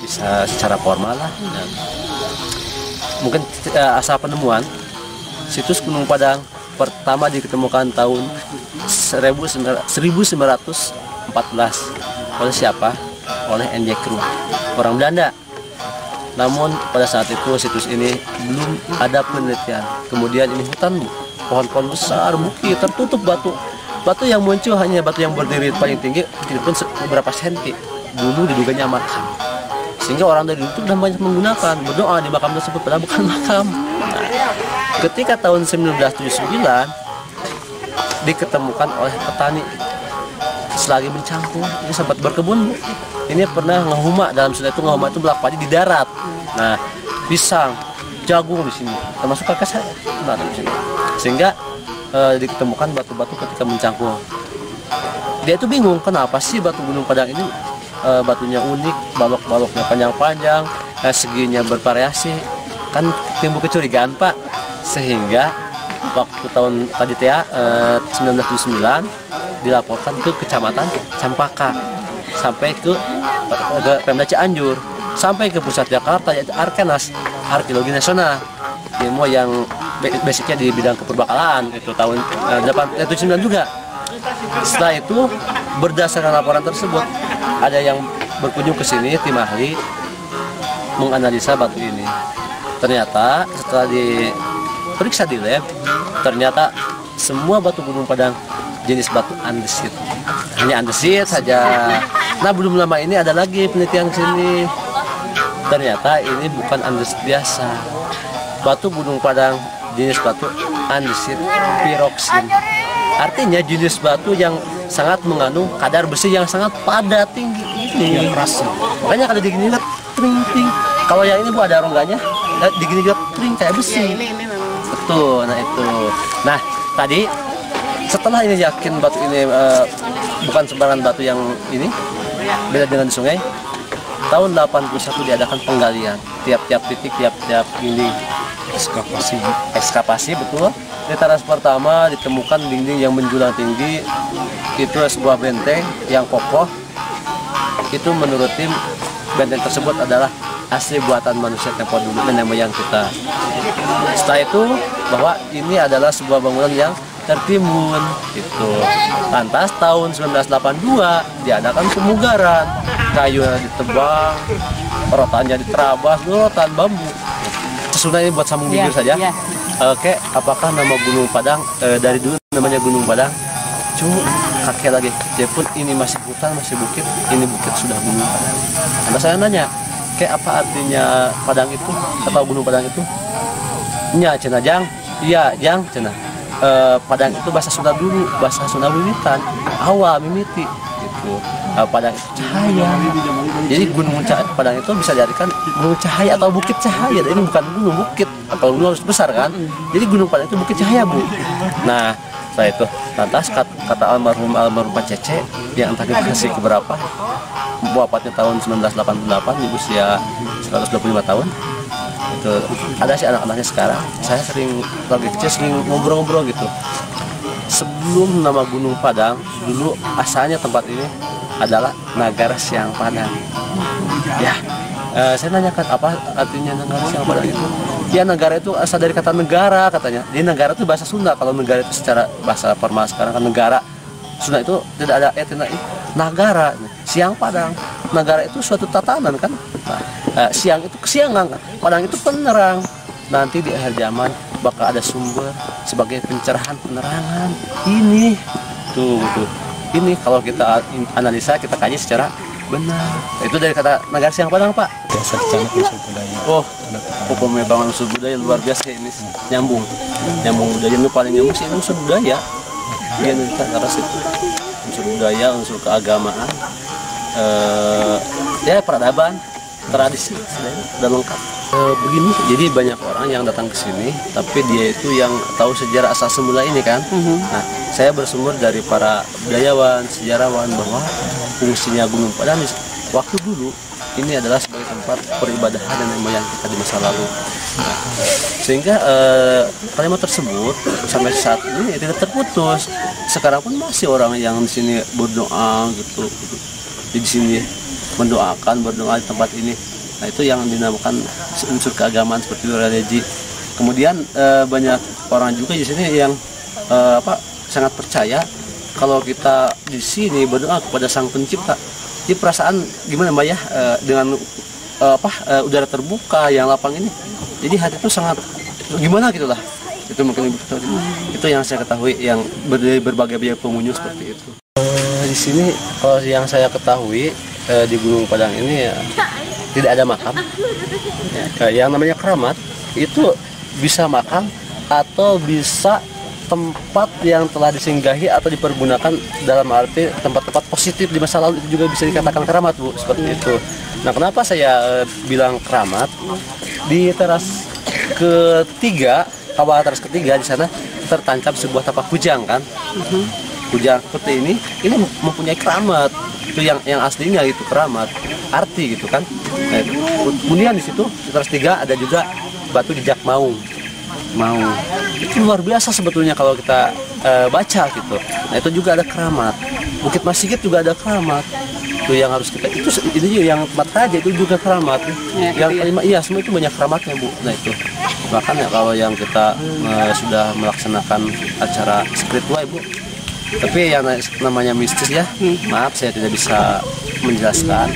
bisa secara formal lah. Mungkin asal penemuan situs Gunung Padang pertama diketemukan tahun 1914 oleh siapa? Oleh N.J. Kruh, orang Belanda. Namun pada saat itu situs ini belum ada penelitian. Kemudian ini hutan, pohon-pohon besar, bukit, tertutup batu. Batu yang muncul hanya batu yang berdiri paling tinggi, tidak pun beberapa senti. Dulu diduganya makam. Sehingga orang dari itu sudah banyak menggunakan berdoa di makam tersebut, padahal bukan makam. Nah, ketika tahun 1979 diketemukan oleh petani selagi mencangkul, ini sempat berkebun. Ini pernah ngehuma, dalam istilah itu ngehuma itu belak padi di darat. Nah, pisang, jagung di sini, termasuk kakak saya. Nah, di sini. Sehingga diketemukan batu-batu ketika mencangkul. Dia itu bingung kenapa sih batu Gunung Padang ini batunya unik, balok-baloknya panjang-panjang, seginya bervariasi. Kan timbul kecurigaan, Pak. Sehingga waktu tahun tadi 1979 dilaporkan ke Kecamatan Campaka, sampai ke Pemda Cianjur, sampai ke pusat Jakarta, yaitu Arkenas, Arkeologi Nasional, ilmu yang basicnya di bidang keperbakalaan, itu tahun 79 juga. Setelah itu berdasarkan laporan tersebut, ada yang berkunjung ke sini, tim ahli menganalisa batu ini. Ternyata setelah diperiksa di lab, ternyata semua batu Gunung Padang jenis batu andesit, hanya andesit saja. Nah, belum lama ini ada lagi penelitian sini. Ternyata ini bukan andesit biasa. Batu Gunung Padang jenis batu andesit piroksin. Artinya jenis batu yang sangat mengandung kadar besi yang sangat padat tinggi ini. Yang keras. Makanya kalau digini lihat tring-tring. Kalau yang ini Bu ada rongganya, digini lihat tring kayak besi. Betul, nah itu. Nah, tadi setelah ini yakin batu ini bukan sembarangan batu yang ini, beda dengan sungai. Tahun 81 diadakan penggalian, tiap-tiap titik, tiap-tiap ini ekskavasi betul. Di teras pertama ditemukan dinding yang menjulang tinggi, itu sebuah benteng yang kokoh. Itu menurut tim benteng tersebut adalah asli buatan manusia tempo dulu, nenek moyang kita. Setelah itu bahwa ini adalah sebuah bangunan yang tertimbun itu. Lantas tahun 1982 diadakan pemugaran, kayunya ditebang, rotannya diterabas, rotan bambu. Sebenarnya buat sambung bibir saja. Ya. Oke, apakah nama Gunung Padang dari dulu namanya Gunung Padang? Cuma kakek lagi, pun ini masih hutan, masih bukit, ini bukit sudah Gunung Padang. Anda saya nanya, kayak apa artinya Padang itu atau Gunung Padang itu? Nya cenah Jang, iya Jang cenah. Padang itu bahasa Sunda dulu, bahasa Sunda wiwitan, awal mimiti gitu. Padang itu cahaya. Jadi gunung Padang itu bisa diartikan gunung cahaya atau bukit cahaya. Ini bukan gunung bukit, kalau gunung harus besar kan. Jadi gunung Padang itu bukit cahaya, Bu. Nah, setelah itu lantas kata almarhum Pak Cece yang entah dikasih keberapa, wafatnya tahun 1988 di usia 125 tahun. Itu ada sih anak-anaknya sekarang. Saya sering lagi kecil sering ngobrol-ngobrol gitu. Sebelum nama Gunung Padang, dulu asalnya tempat ini adalah Nagara Siang Padang. Ya, saya nanyakan apa artinya Nagara Siang Padang itu. Ya, negara itu asal dari kata negara katanya. Di negara itu bahasa Sunda. Kalau negara itu secara bahasa formal sekarang kan negara. Sunda itu tidak ada nagara. Siang Padang. Negara itu suatu tatanan kan. Nah, siang itu kesiangan, Padang itu penerang. Nanti di akhir zaman bakal ada sumber sebagai pencerahan penerangan. Ini tuh. Ini kalau kita analisa, kita kaji secara benar. Itu dari kata Nagara Siang Padang, Pak. Biasa Canak unsur budaya. Oh, pemebangan unsur budaya luar biasa ini. Nyambung budaya itu paling nyambung sih unsur budaya. Dia kita harus itu unsur budaya, unsur keagamaan, ya peradaban, tradisi sudah lengkap. Begini, jadi banyak orang yang datang ke sini, tapi dia itu yang tahu sejarah asal semula ini kan. Nah, saya bersumber dari para budayawan, sejarawan bahwa fungsinya Gunung Padang waktu dulu ini adalah sebagai tempat peribadahan nenek moyang kita di masa lalu. Nah, sehingga kalimat tersebut sampai saat ini tidak terputus. Sekarang pun masih orang yang di sini berdoa gitu. Di sini mendoakan, berdoa di tempat ini. Nah itu yang dinamakan unsur keagamaan seperti itu, religi. Kemudian banyak orang juga di sini yang sangat percaya kalau kita di sini berdoa kepada Sang Pencipta. Jadi perasaan gimana Mbak ya, dengan udara terbuka yang lapang ini, jadi hati itu sangat gimana gitulah. Itu mungkin itu yang saya ketahui, yang dari berbagai pengunjung seperti itu. Di sini kalau yang saya ketahui di Gunung Padang ini ya, tidak ada makam. Yang namanya keramat itu bisa makam atau bisa tempat yang telah disinggahi atau dipergunakan dalam arti tempat-tempat positif di masa lalu, itu juga bisa dikatakan keramat, Bu, seperti itu. Nah, kenapa saya bilang keramat? Di teras ketiga, kawah teras ketiga di sana tertancap sebuah tapak kujang kan. Kujang seperti ini mempunyai keramat. Itu yang aslinya itu keramat, arti gitu kan. Nah, kemudian di situ di teras tiga ada juga batu jejak maung. Itu luar biasa sebetulnya kalau kita baca gitu. Nah itu juga ada keramat. Bukit Masigit juga ada keramat. Itu yang harus kita, itu yang tempat raja itu juga keramat. Yang kelima, iya semua itu banyak keramatnya, Bu. Nah itu makanya kalau yang kita sudah melaksanakan acara spiritual, Bu, tapi yang namanya mistis ya, maaf saya tidak bisa menjelaskan,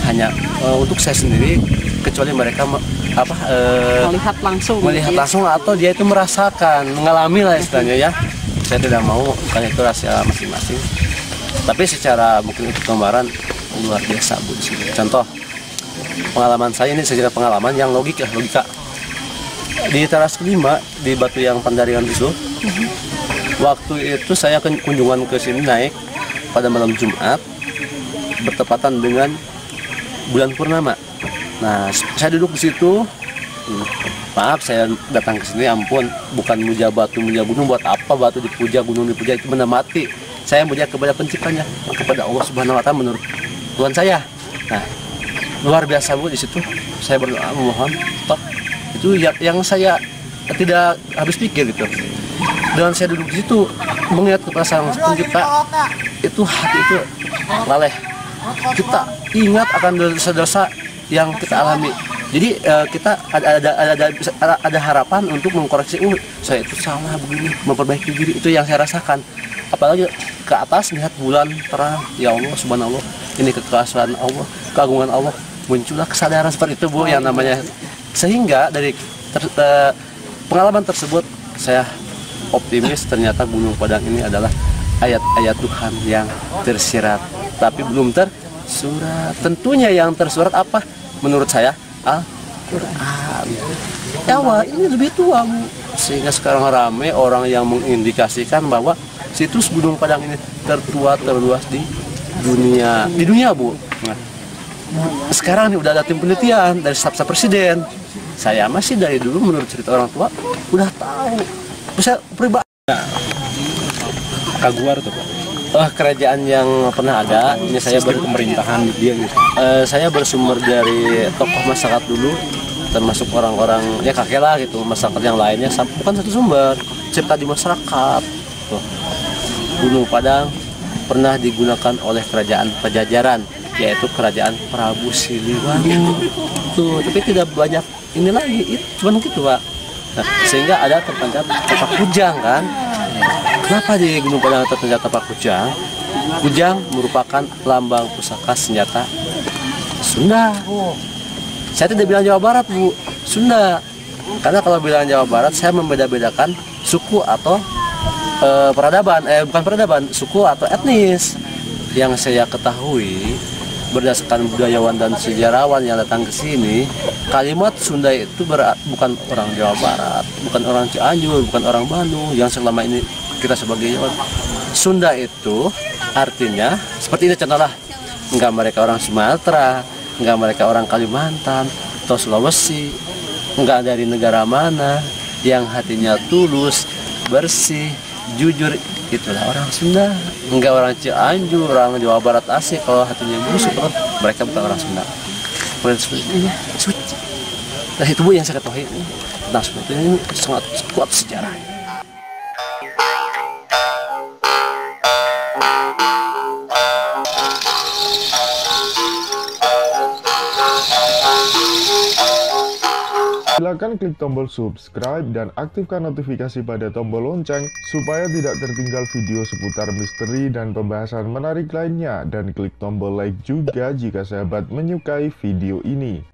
hanya untuk saya sendiri, kecuali mereka melihat langsung atau dia itu merasakan, mengalami lah istilahnya ya. Saya tidak mau, karena itu rahasia masing-masing. Tapi secara mungkin untuk gambaran luar biasa, Bu, di sini. Contoh pengalaman saya ini, sejarah pengalaman yang logika. Di teras kelima di batu yang Pandaringan itu, waktu itu saya kunjungan ke sini naik pada malam Jumat bertepatan dengan bulan purnama. Nah, saya duduk di situ. Maaf, saya datang ke sini, ampun, bukan muja batu, muja gunung. Buat apa batu dipuja, gunung dipuja, itu benda mati. Saya muja kepada penciptanya, kepada Allah Subhanahu Wa Taala menurut Tuhan saya. Nah, luar biasa, Bu, di situ. Saya berdoa memohon, itu yang saya tidak habis pikir gitu. Dan saya duduk di situ mengingat kepada Sang Pencipta, itu hati itu laleh. Kita ingat akan dosa-dosa yang kita alami. Jadi kita ada harapan untuk mengkoreksi, saya itu salah begini, memperbaiki diri. Itu yang saya rasakan. Apalagi ke atas melihat bulan terang, ya Allah Subhanallah, ini kekuasaan Allah, keagungan Allah, muncullah kesadaran seperti itu, Bu, yang namanya. Sehingga dari pengalaman tersebut saya optimis, ternyata Gunung Padang ini adalah ayat-ayat Tuhan yang tersirat, tapi belum tersurat. Tentunya yang tersurat apa? Menurut saya Al-Quran. Jawa ini lebih tua, Bu, sehingga sekarang ramai orang yang mengindikasikan bahwa situs Gunung Padang ini tertua terluas di dunia, Bu. Nah, sekarang ini udah ada tim penelitian dari staf presiden. Saya masih dari dulu menurut cerita orang tua udah tahu. Bisa pribadi. Kaguar tuh, Pak. Kerajaan yang pernah ada, ini saya pemerintahan dia gitu. Saya bersumber dari tokoh masyarakat dulu, termasuk orang-orang ya kakek lah gitu, masyarakat yang lainnya, bukan satu sumber, cerita di masyarakat. Tuh. Gunung Padang pernah digunakan oleh kerajaan Pajajaran, yaitu kerajaan Prabu Siliwangi. Tuh, tapi tidak banyak ini lagi, cuma gitu, Pak. Nah, sehingga ada tertancap tapak kujang kan. Kenapa di Gunung Padang tertancap tapak kujang? Kujang merupakan lambang pusaka senjata Sunda. Saya tidak bilang Jawa Barat, Bu, Sunda. Karena kalau bilang Jawa Barat, saya membeda-bedakan suku atau peradaban, bukan peradaban, suku atau etnis. Yang saya ketahui berdasarkan budayawan dan sejarawan yang datang ke sini, kalimat Sunda itu bukan orang Jawa Barat, bukan orang Cianjur, bukan orang Bandung yang selama ini kita sebagai Jawa. Sunda itu artinya seperti ini, contohlah, enggak mereka orang Sumatera, enggak mereka orang Kalimantan atau Sulawesi, enggak dari negara mana, yang hatinya tulus, bersih, jujur, itulah orang Sunda. Enggak orang Cianjur, orang Jawa Barat asli, kalau hatinya busuk, mereka bukan orang Sunda. Suci. Nah itu, Bu, yang saya ketahui tentang Sunda. Ini sangat kuat sejarah. Silakan klik tombol subscribe dan aktifkan notifikasi pada tombol lonceng supaya tidak tertinggal video seputar misteri dan pembahasan menarik lainnya, dan klik tombol like juga jika sahabat menyukai video ini.